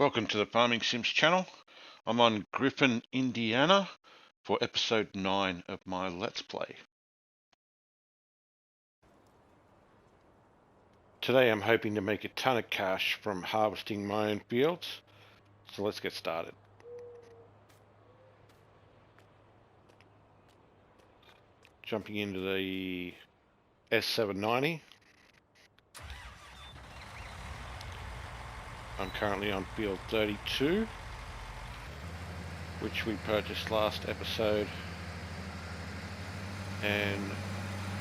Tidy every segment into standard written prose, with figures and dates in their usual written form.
Welcome to the Farming Sims channel. I'm on Griffin, Indiana for episode 9 of my Let's Play. Today I'm hoping to make a ton of cash from harvesting my own fields, so let's get started. Jumping into the S790. I'm currently on field 32, which we purchased last episode, and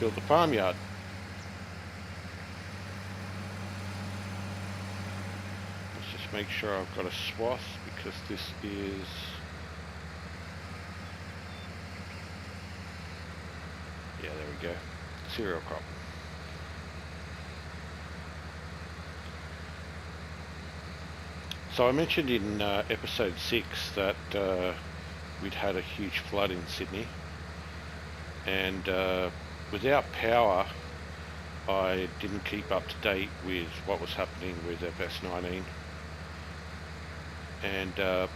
built a farmyard. Let's just make sure I've got a swath, because this is there we go, cereal crop. So I mentioned in episode 6 that we'd had a huge flood in Sydney, and without power I didn't keep up to date with what was happening with FS19, and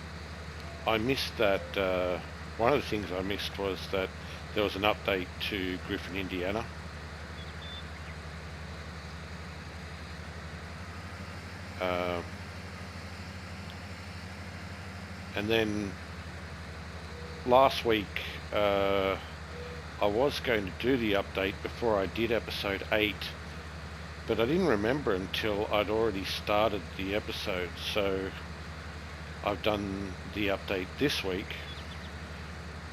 I missed that. One of the things I missed was that there was an update to Griffin, Indiana. And then last week I was going to do the update before I did episode 8, but I didn't remember until I'd already started the episode, so I've done the update this week,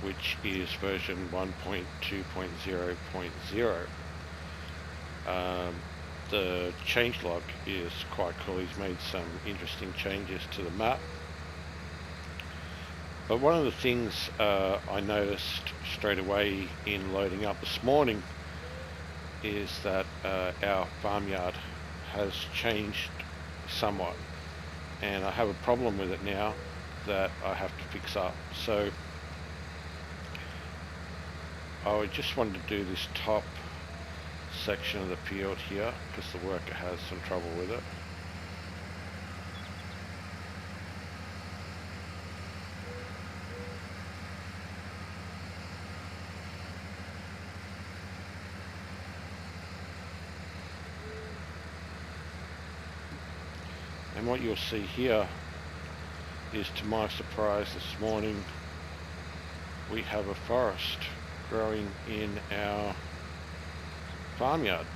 which is version 1.2.0.0. The changelog is quite cool. He's made some interesting changes to the map. But one of the things I noticed straight away in loading up this morning is that our farmyard has changed somewhat, and I have a problem with it now that I have to fix up. So I just wanted to do this top section of the field here because the worker has some trouble with it. And what you'll see here is, to my surprise this morning, we have a forest growing in our farmyard.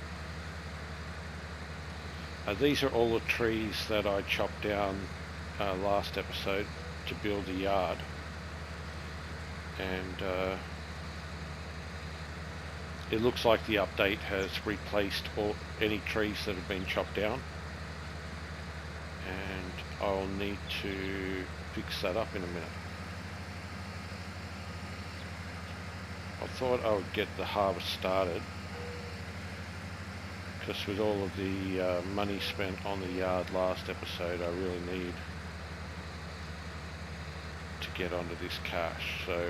These are all the trees that I chopped down last episode to build the yard, and it looks like the update has replaced any trees that have been chopped down, and I'll need to fix that up in a minute. I thought I would get the harvest started, because with all of the money spent on the yard last episode, I really need to get onto this cash. So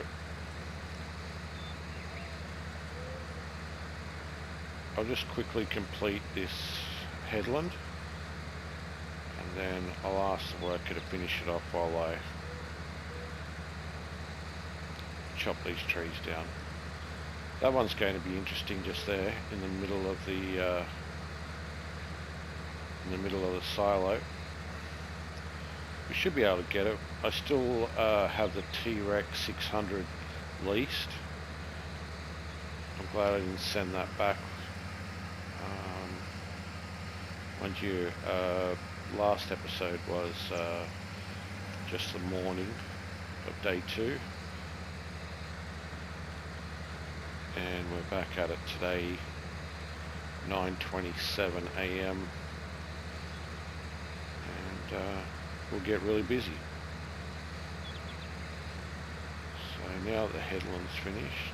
I'll just quickly complete this headland, and then I'll ask the worker to finish it off while I chop these trees down. That one's going to be interesting, just there in the middle of the silo. We should be able to get it. I still have the T-Rex 600 leased. I'm glad I didn't send that back. Mind you, last episode was just the morning of day 2, and we're back at it today, 9:27 AM, and we'll get really busy. So now the headland's finished,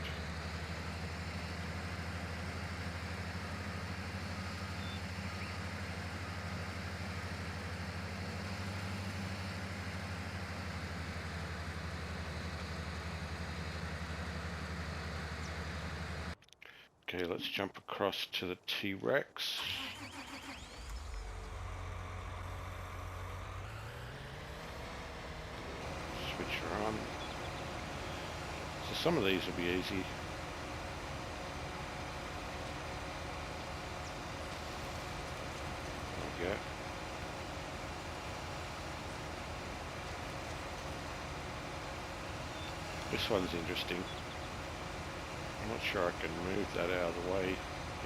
okay, let's jump across to the T-Rex. run. So some of these will be easy. There we go. This one's interesting. I'm not sure I can move that out of the way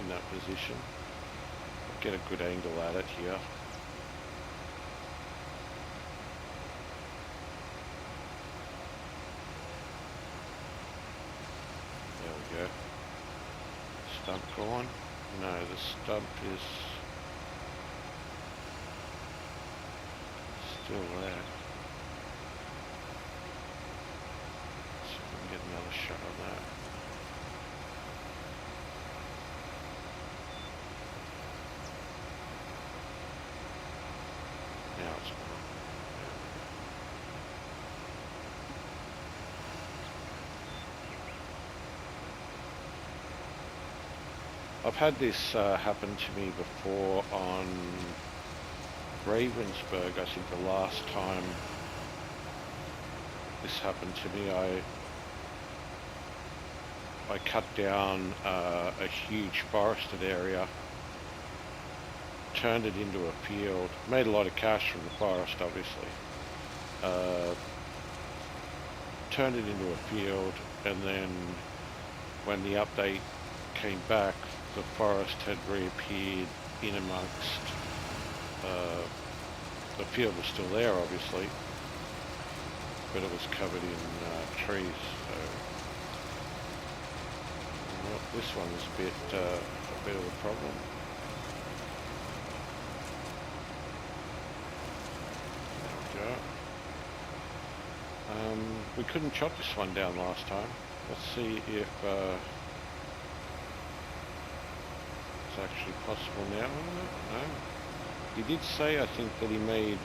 in that position. I'll get a good angle at it here. There we go. Stump gone? No, the stump is still there. See if we can get another shot on that. Now it's gone. I've had this happen to me before on Ravensburg. I think the last time this happened to me, I cut down a huge forested area, turned it into a field, made a lot of cash from the forest obviously, turned it into a field, and then when the update came back, the forest had reappeared in amongst, the field was still there obviously, but it was covered in trees. So well, this one's a bit of a problem. There we go. We couldn't chop this one down last time. Let's see if it's actually possible now. No. He did say, I think, that he made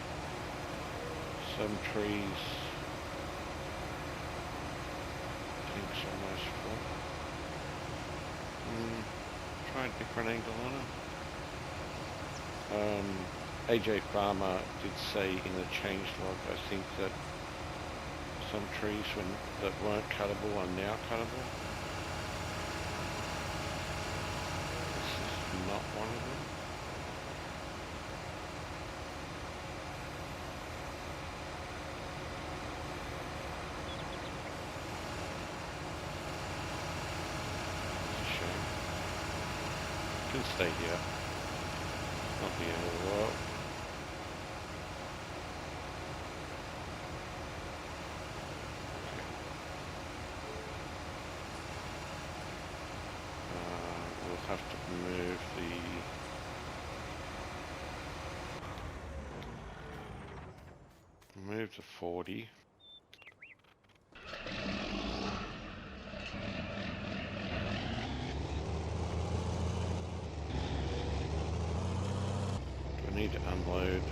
some trees. I think it's almost full. Try a different angle on it. ajFarmer did say in the changelog, I think, that some trees that weren't cuttable are now cuttable. This is not one of them. It's a shame. It can stay here. Not the end of the world. We'll have to move the 40. Do I need to unload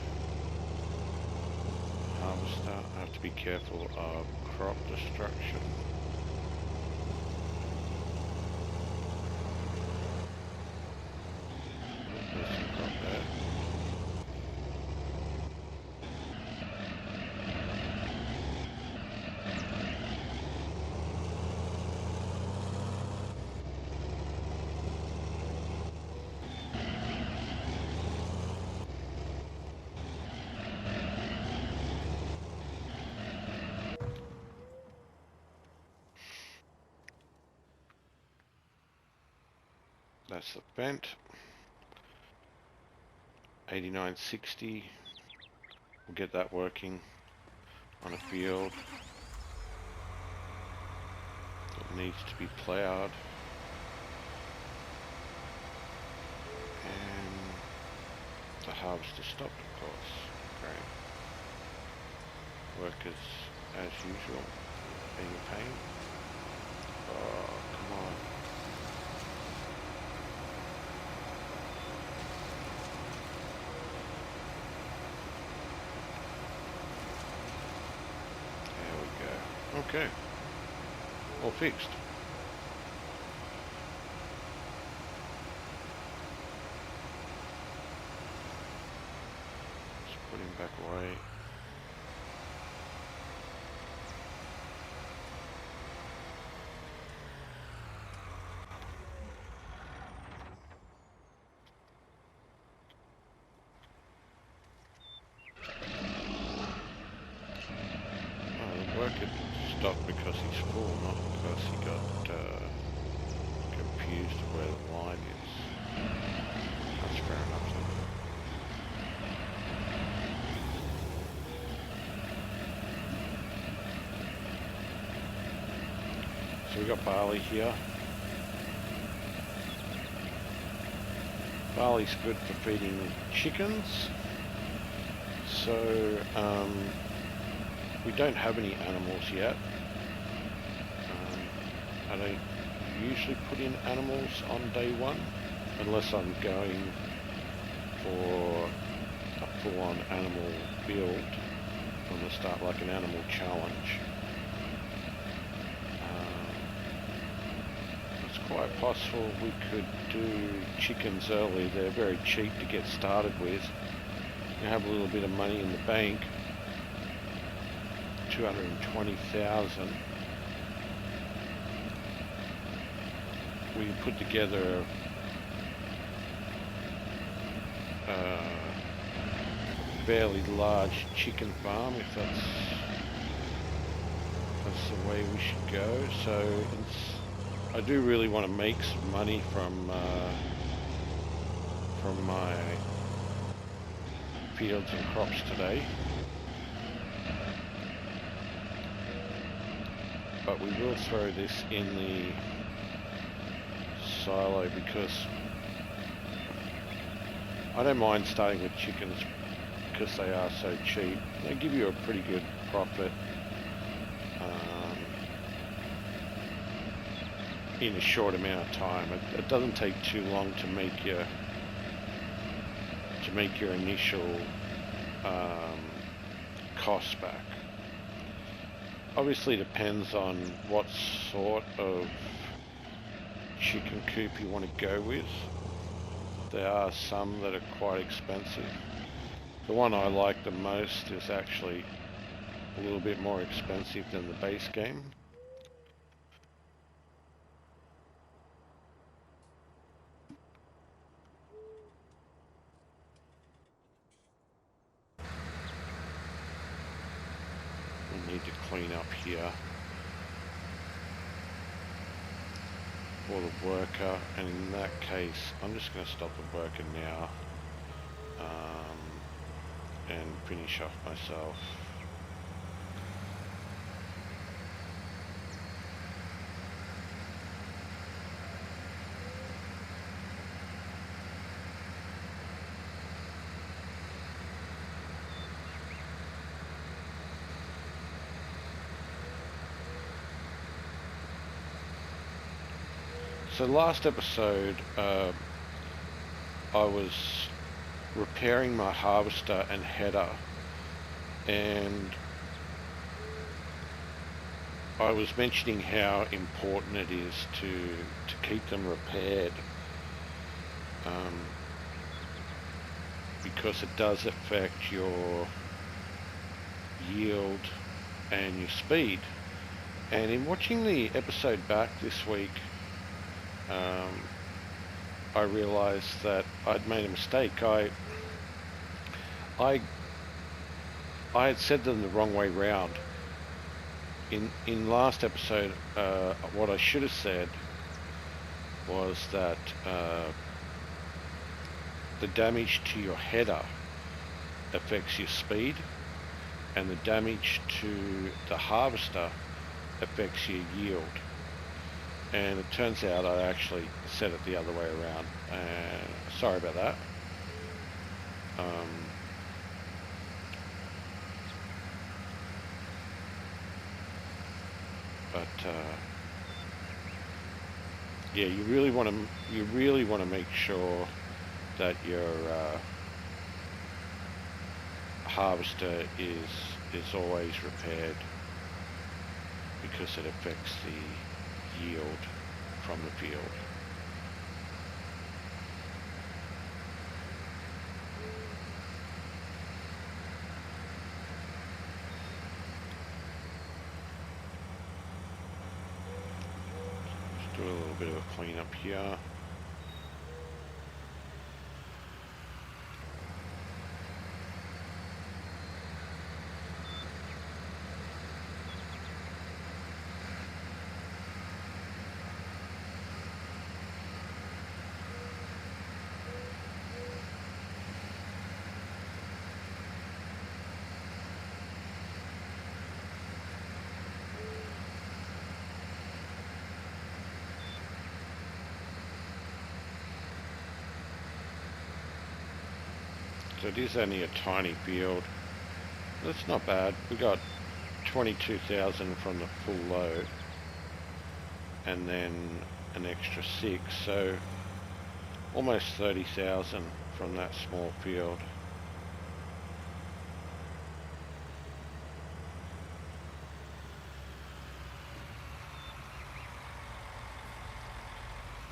harvester? I have to be careful of crop destruction. That's the vent. 8960. We'll get that working on a field that needs to be ploughed. And the harvester stopped, of course. Great. Workers as usual, being a pain. Oh, come on. Okay, all fixed. Let's put him back away. stock because he's full, not because he got confused of where the line is. That's fair enough then. So we got barley here. Barley's good for feeding chickens. So we don't have any animals yet. I don't usually put in animals on day one unless I'm going for a full-on animal build. I'm going to start like an animal challenge. It's quite possible we could do chickens early. They're very cheap to get started with. You have a little bit of money in the bank, 220,000. We put together a fairly large chicken farm, if that's the way we should go. So I do really want to make some money from my fields and crops today, but we will throw this in the silo because I don't mind starting with chickens because they are so cheap. They give you a pretty good profit in a short amount of time. It doesn't take too long to make your initial costs back. Obviously depends on what sort of chicken coop you want to go with. There are some that are quite expensive. The one I like the most is actually a little bit more expensive than the base game. We need to clean up here for the worker, and in that case I'm just going to stop the worker now and finish off myself. So last episode I was repairing my harvester and header, and I was mentioning how important it is to keep them repaired, because it does affect your yield and your speed. And in watching the episode back this week, I realized that I'd made a mistake. I had said them the wrong way round. In last episode, what I should have said was that the damage to your header affects your speed, and the damage to the harvester affects your yield. And it turns out I actually said it the other way around. Sorry about that. Yeah, you really want to make sure that your harvester is always repaired, because it affects the yield from the field. Let's do a little bit of a cleanup here. So it is only a tiny field. That's not bad. We got 22,000 from the full load, and then an extra 6, so almost 30,000 from that small field.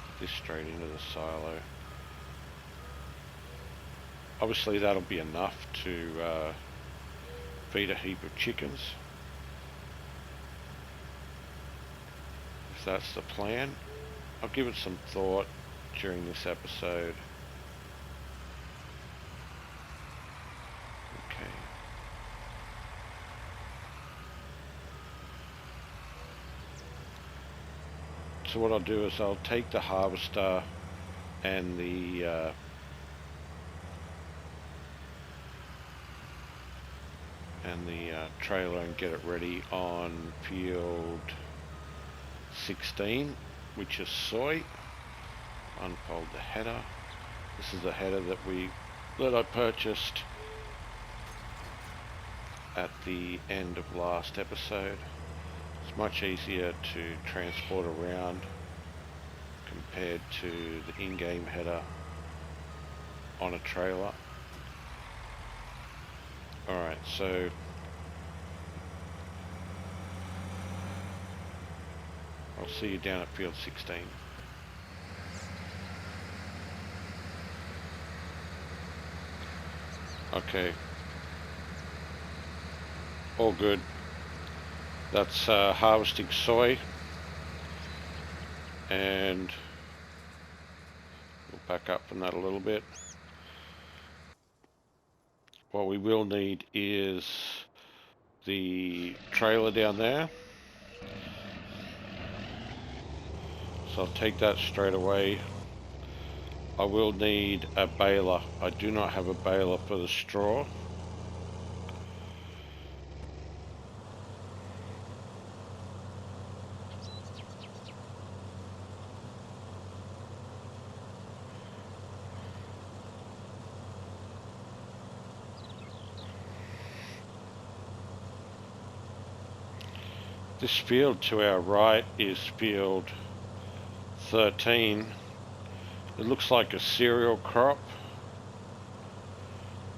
Put this straight into the silo. Obviously that'll be enough to feed a heap of chickens, if that's the plan. I'll give it some thought during this episode. Okay. So what I'll do is I'll take the harvester and the trailer and get it ready on field 16, which is soy. Unfold the header. This is the header that I purchased at the end of last episode. It's much easier to transport around compared to the in-game header on a trailer. Alright, so I'll see you down at field 16. Okay. All good. That's harvesting soy. And we'll back up from that a little bit. What we will need is the trailer down there. So I'll take that straight away. I will need a baler. I do not have a baler for the straw. This field to our right is field 13. It looks like a cereal crop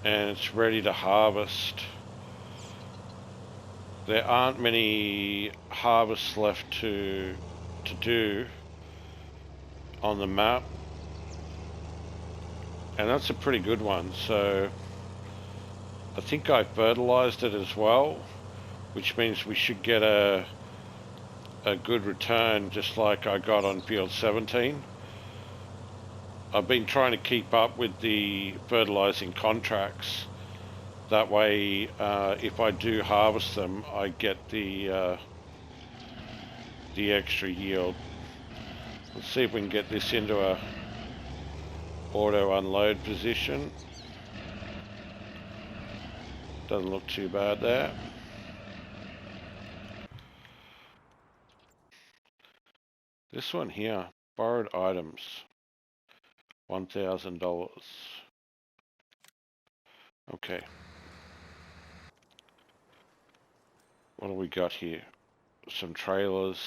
and it's ready to harvest. There aren't many harvests left to do on the map, and that's a pretty good one. So I think I fertilized it as well, which means we should get a good return, just like I got on field 17. I've been trying to keep up with the fertilizing contracts. That way, if I do harvest them, I get the extra yield. Let's see if we can get this into a auto unload position. Doesn't look too bad there. This one here, borrowed items, $1,000. Okay. What do we got here? Some trailers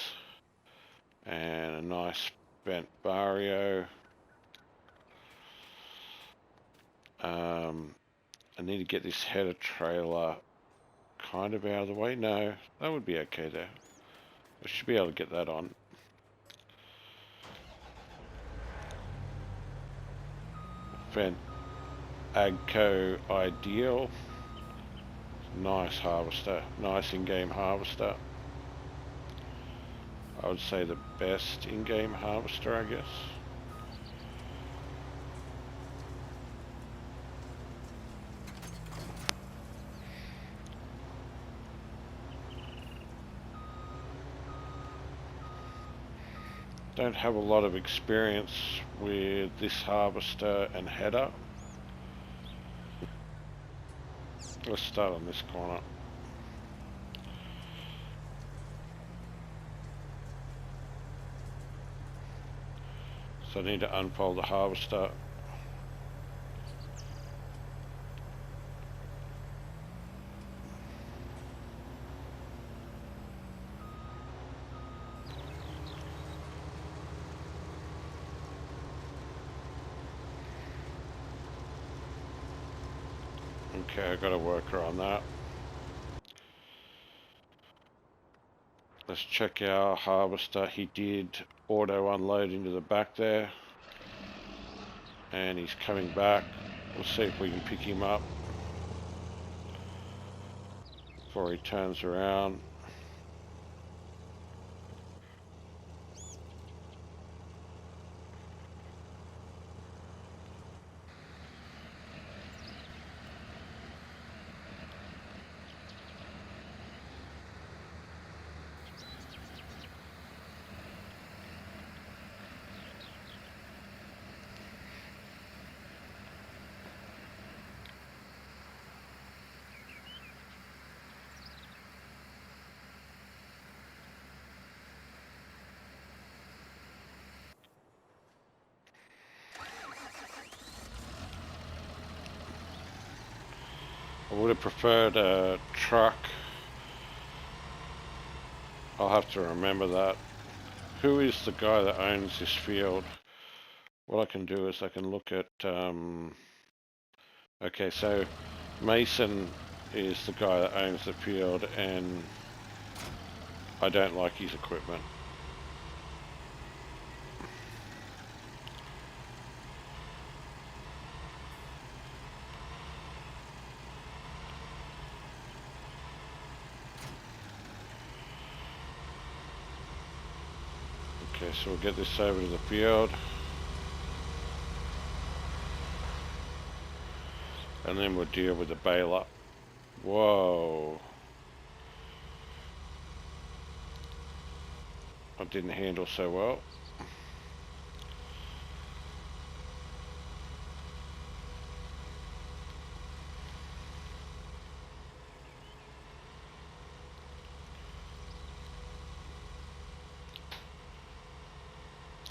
and a nice bent barrio. I need to get this header trailer kind of out of the way. No, that would be okay there. I should be able to get that on. Fent Agco Ideal. Nice harvester, nice in-game harvester. I would say the best in-game harvester, I guess. Don't have a lot of experience with this harvester and header. Let's start on this corner. So I need to unfold the harvester. Okay, I got a worker on that. Let's check our harvester. He did auto unload into the back there. And he's coming back. We'll see if we can pick him up before he turns around. I would have preferred a truck. I'll have to remember that. Who is the guy that owns this field? What I can do is I can look at... okay, so Mason is the guy that owns the field, and I don't like his equipment. Okay, so we'll get this over to the field. And then we'll deal with the baler. Whoa. I didn't handle so well.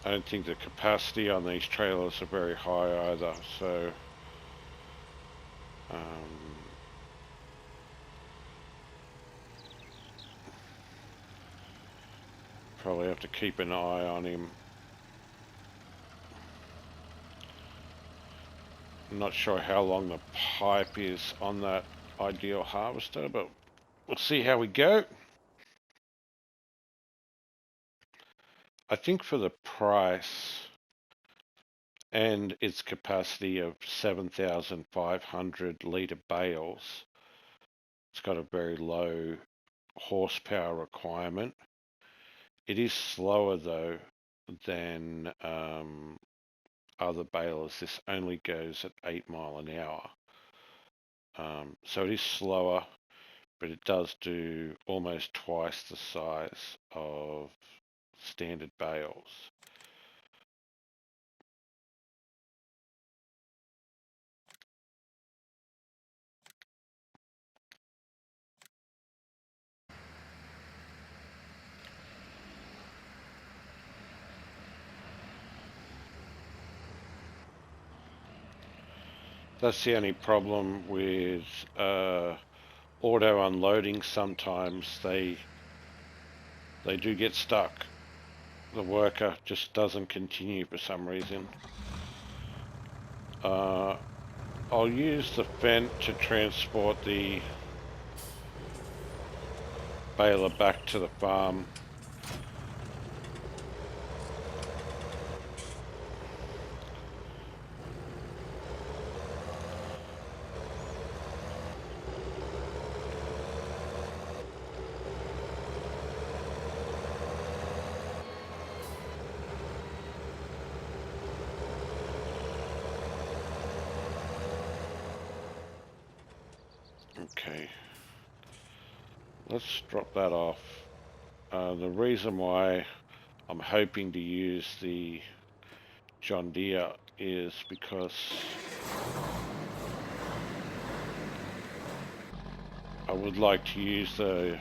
I don't think the capacity on these trailers are very high either, so probably have to keep an eye on him. I'm not sure how long the pipe is on that ideal harvester, but we'll see how we go. I think for the price and its capacity of 7,500 litre bales, it's got a very low horsepower requirement. It is slower though than other balers. This only goes at 8 mile an hour. So it is slower, but it does do almost twice the size of standard bales. That's the only problem with auto unloading. Sometimes they do get stuck. The worker just doesn't continue for some reason. I'll use the Fent to transport the baler back to the farm. Okay, let's drop that off. The reason why I'm hoping to use the John Deere is because I would like to use the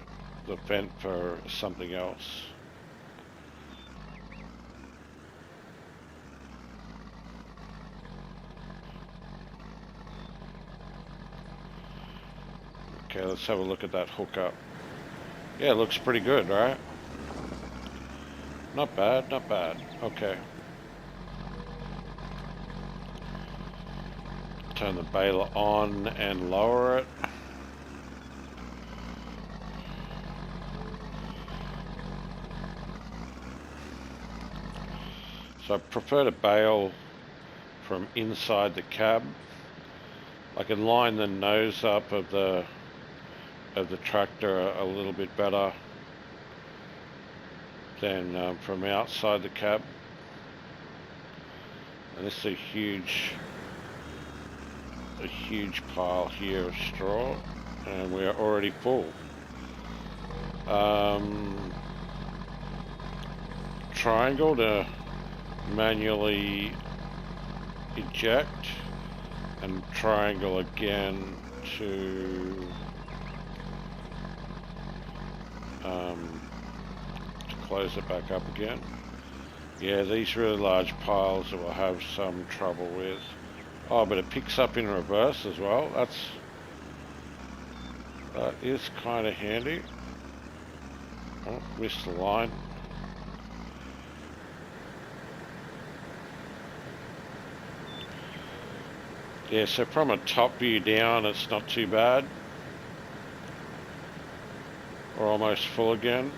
Fent for something else. Okay, let's have a look at that hookup. Yeah, it looks pretty good, right? Not bad, not bad. Okay. turn the baler on and lower it. So I prefer to bale from inside the cab. I can line the nose up of the tractor a little bit better than from outside the cab. And this is a huge pile here of straw, and we're already full. Triangle to manually eject, and triangle again to close it back up again. Yeah, these really large piles that we'll have some trouble with. Oh, but it picks up in reverse as well. That is kind of handy. Oh, missed the line. Yeah, so from a top view down, it's not too bad. We're almost full again.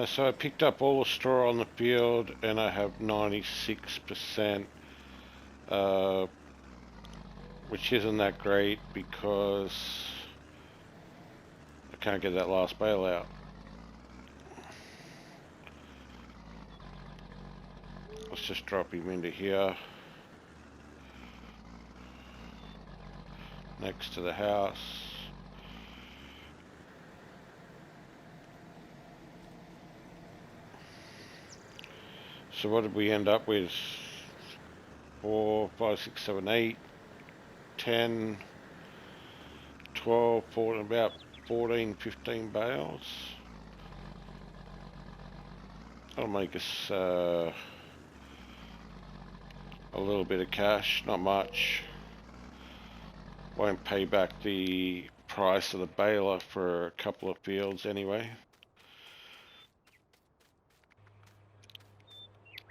So I picked up all the straw on the field, and I have 96%, which isn't that great because I can't get that last bale out. Let's just drop him into here, next to the house. So what did we end up with? 4, 5, 6, 7, 8, 10, 12, 14, about 14, 15 bales. That'll make us a little bit of cash, not much. Won't pay back the price of the baler for a couple of fields anyway.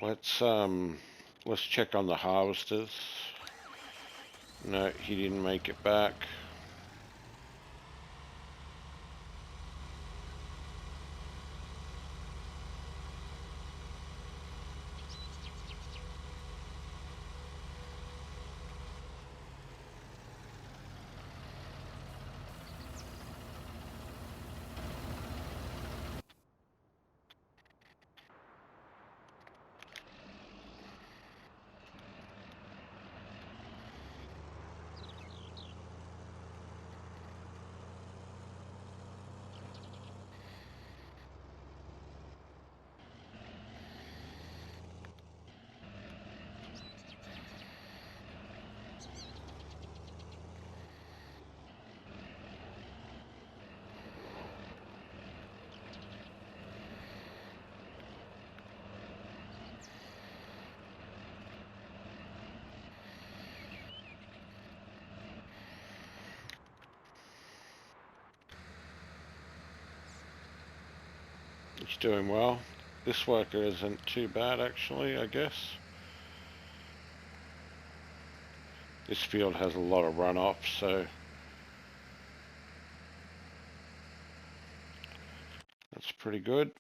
Let's check on the harvesters. No, he didn't make it back. He's doing well. This worker isn't too bad actually, I guess. This field has a lot of runoff, so that's pretty good.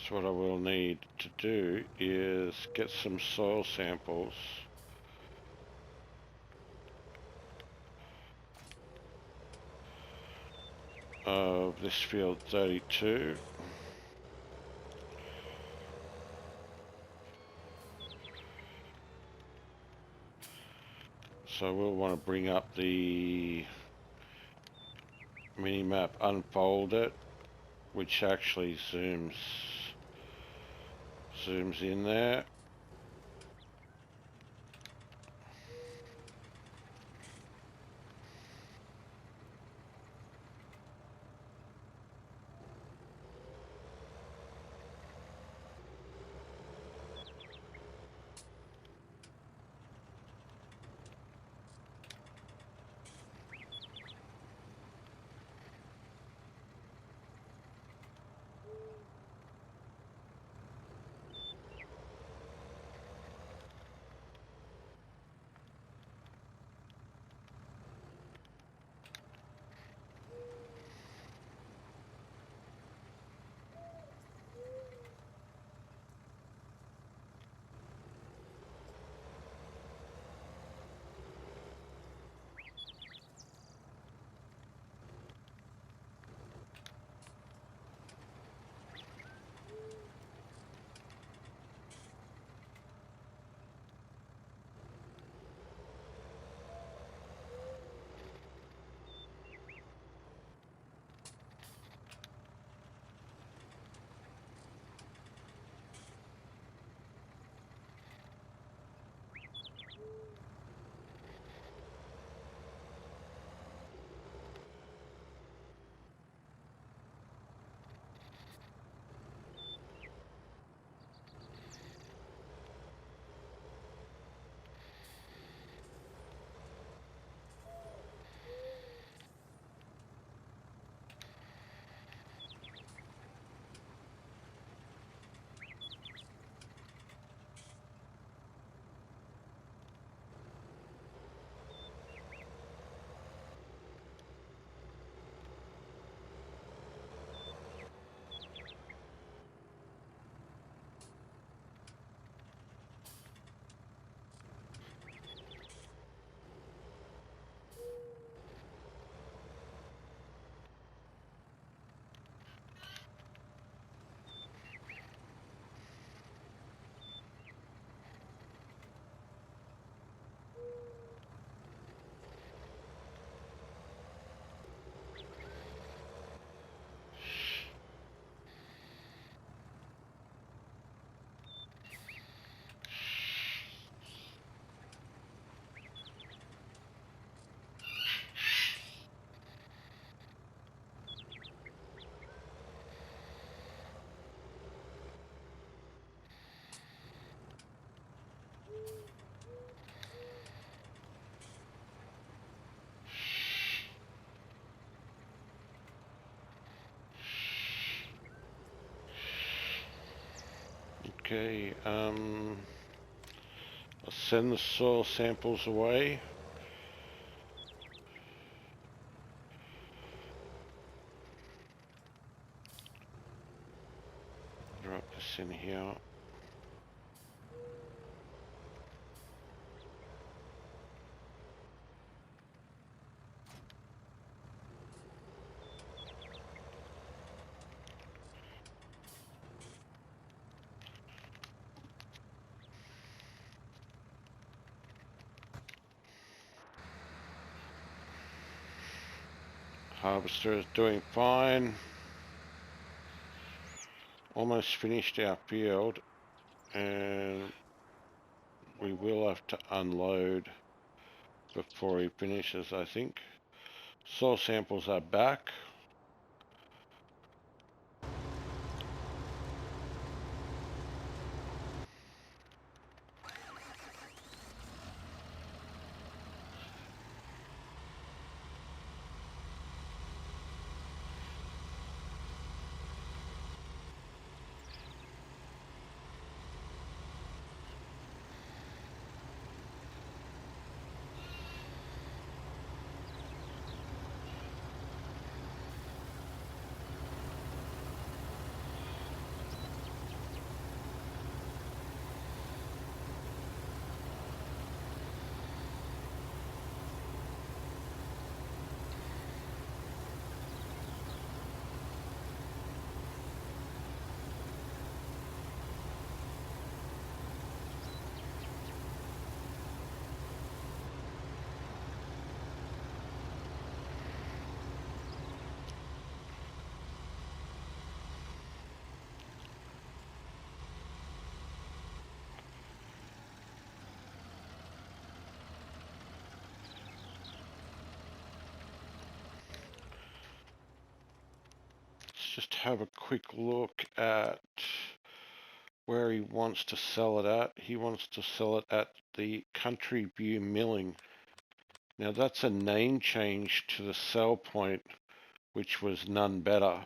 So what I will need to do is get some soil samples of this field 32. So we'll want to bring up the mini-map, unfold it, which actually zooms in there. Okay, I'll send the soil samples away. Drop this in here. Harvester is doing fine. Almost finished our field, and we will have to unload before he finishes, I think. Soil samples are back. just have a quick look at where he wants to sell it at. He wants to sell it at the Country View Milling. Now that's a name change to the sell point, which was None Better.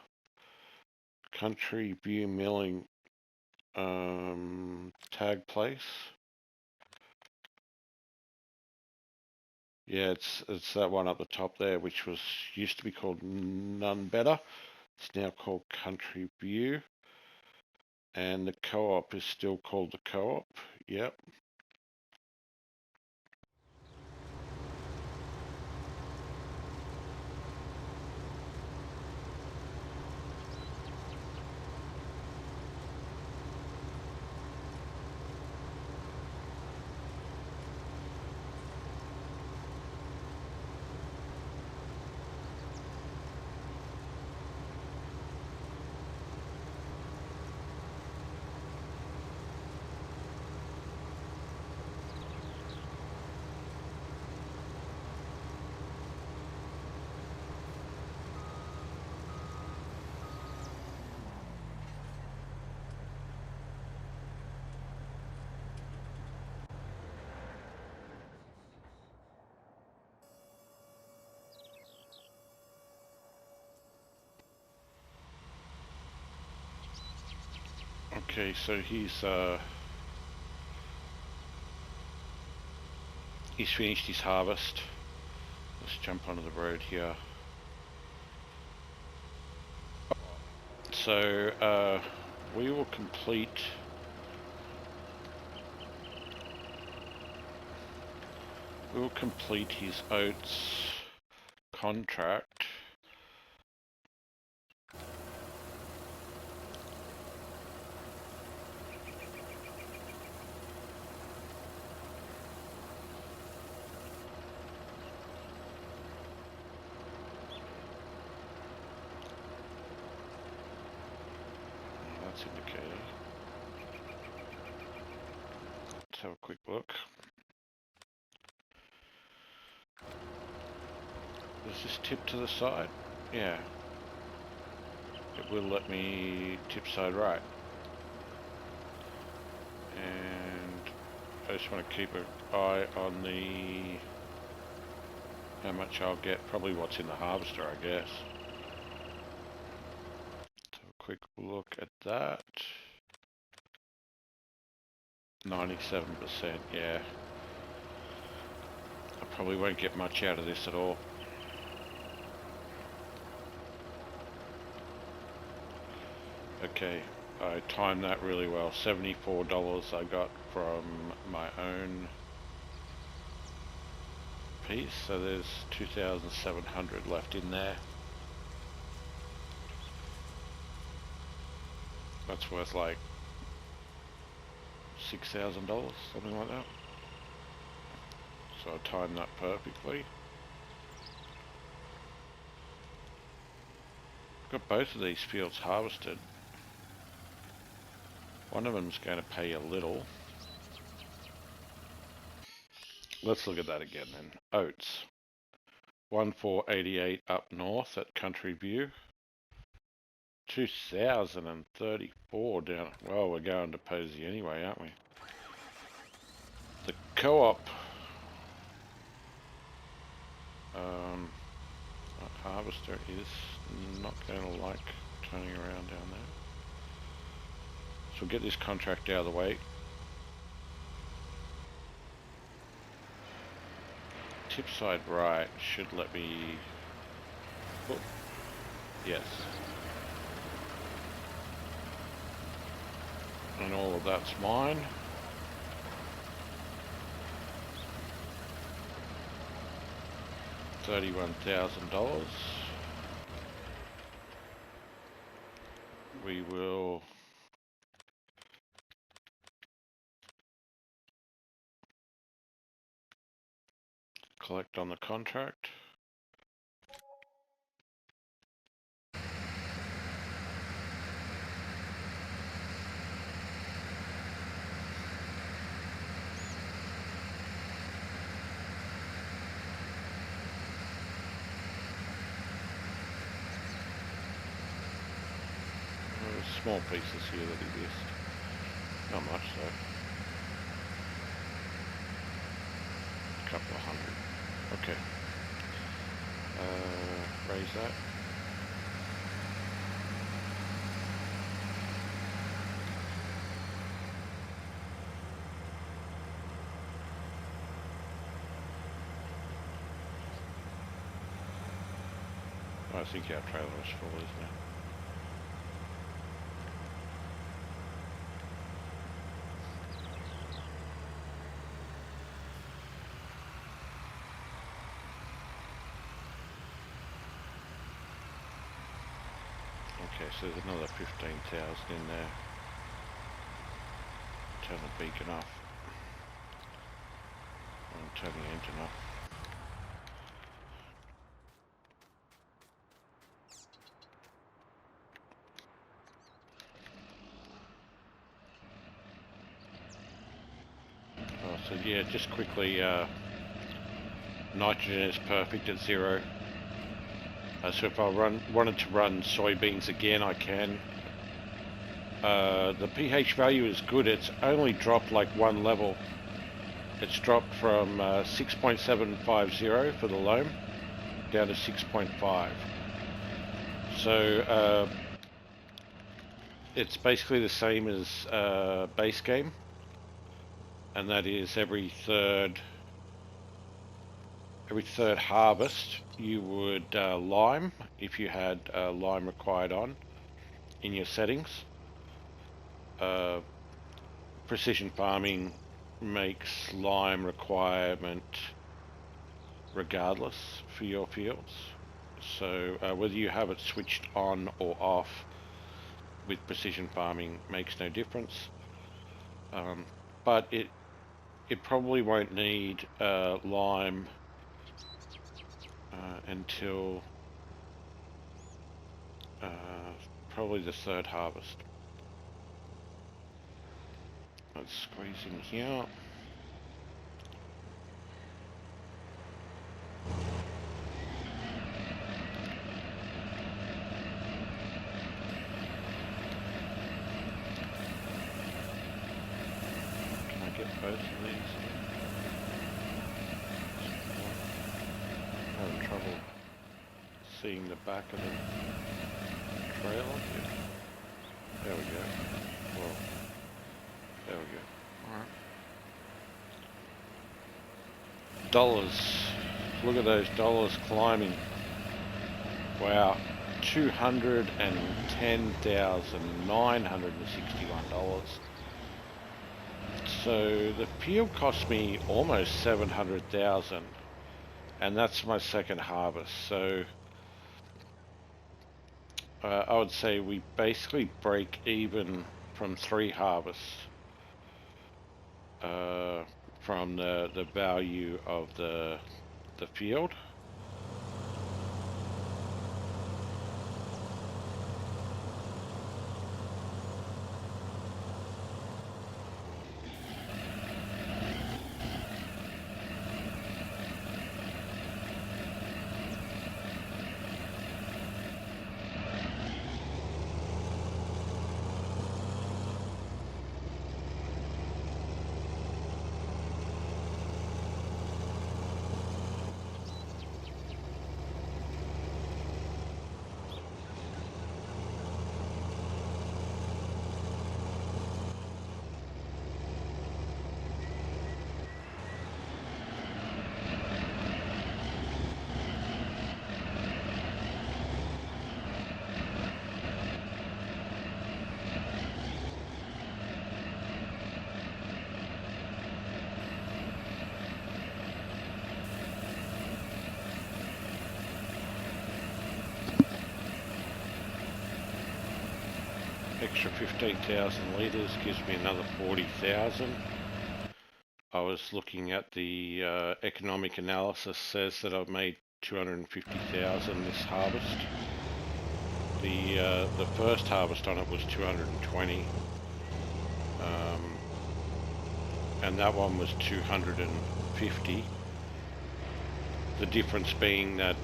Country View Milling, tag place. Yeah, it's that one up the top there, which was used to be called None Better. It's now called Country View. And the co-op is still called the co-op. Yep. Okay, so he's finished his harvest. Let's jump onto the road here. So we will complete his oats contract. That's indicated. Let's have a quick look. Does this tip to the side? Yeah. It will let me tip side right. And I just want to keep an eye on how much I'll get, probably what's in the harvester, I guess. Let's have a quick look at that. 97%, yeah. I probably won't get much out of this at all. Okay, I timed that really well. $74 I got from my own piece, so there's 2,700 left in there. That's worth like $6,000, something like that. So I timed that perfectly. Got both of these fields harvested. One of them's going to pay a little. Let's look at that again then. Oats. 1488 up north at Country View. 2034 down. Well, we're going to Posey anyway, aren't we? The co-op. Harvester is not going to like turning around down there. So we'll get this contract out of the way. Tip side right should let me... Oh, yes. And all of that's mine. $31,000. We will collect on the contract. small pieces here that exist. Not much though. A couple of hundred. Okay. Raise that. I think our trailer is full, isn't it? Okay, so there's another 15,000 in there. Turn the beacon off. And turn the engine off. So yeah, just quickly, nitrogen is perfect at 0. So if I wanted to run soybeans again, I can. The pH value is good. It's only dropped like one level. It's dropped from 6.750 for the loam down to 6.5. So it's basically the same as base game. And that is every third harvest you would lime, if you had lime required on in your settings. Precision farming makes lime requirement regardless for your fields. So whether you have it switched on or off with precision farming makes no difference. But it probably won't need lime until probably the third harvest. Let's squeeze in here. Can I get both of these? I'm having trouble seeing the back of the trailer. Yeah. There we go. Well, there we go. Alright. Dollars. Look at those dollars climbing. Wow. $210,961. So the field cost me almost 700,000, and that's my second harvest. So I would say we basically break even from 3 harvests from the value of the field. Extra 15,000 litres gives me another 40,000. I was looking at the economic analysis, says that I've made 250,000 this harvest. The first harvest on it was 220, and that one was 250. The difference being that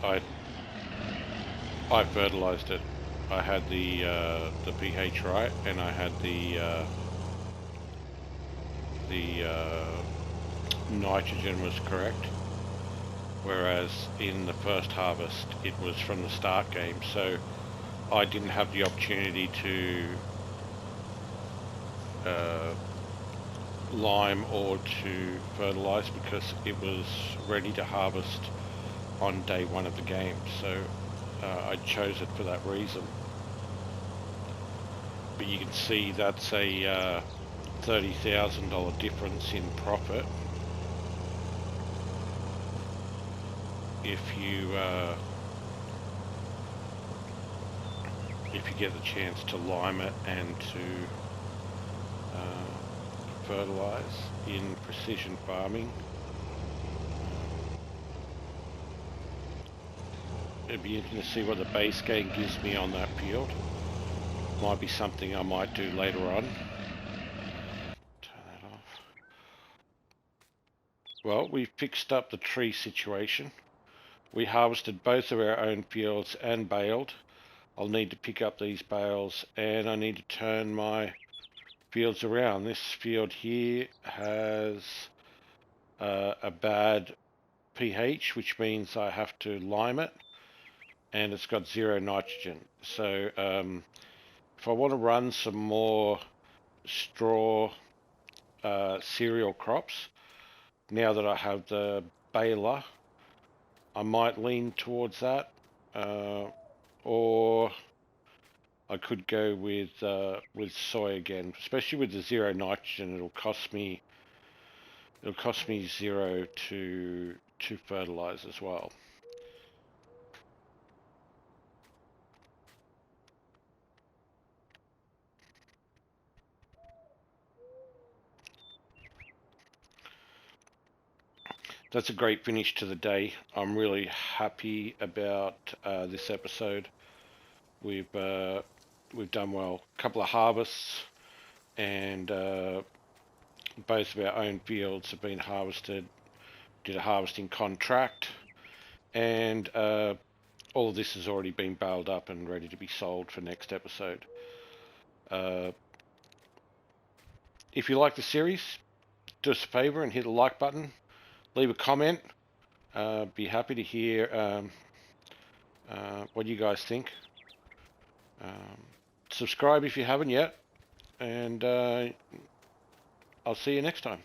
I fertilised it I had the pH right, and I had the nitrogen was correct. Whereas in the first harvest, it was from the start game, so I didn't have the opportunity to lime or to fertilize because it was ready to harvest on day one of the game. So I chose it for that reason. But you can see that's a $30,000 difference in profit if you get the chance to lime it and to fertilize in precision farming. It'd be interesting to see what the base game gives me on that field. Might be something I might do later on. Turn that off. Well, we fixed up the tree situation. We harvested both of our own fields and baled. I'll need to pick up these bales, and I need to turn my fields around. This field here has a bad pH, which means I have to lime it, and it's got 0 nitrogen. So if I want to run some more straw cereal crops, now that I have the baler, I might lean towards that, or I could go with soy again, especially with the 0 nitrogen. It'll cost me 0 to fertilize as well. That's a great finish to the day. I'm really happy about this episode. We've done well. A couple of harvests, and both of our own fields have been harvested. Did a harvesting contract, and all of this has already been baled up and ready to be sold for next episode. If you like the series, do us a favor and hit the like button. Leave a comment. Be happy to hear what you guys think. Subscribe if you haven't yet, and I'll see you next time.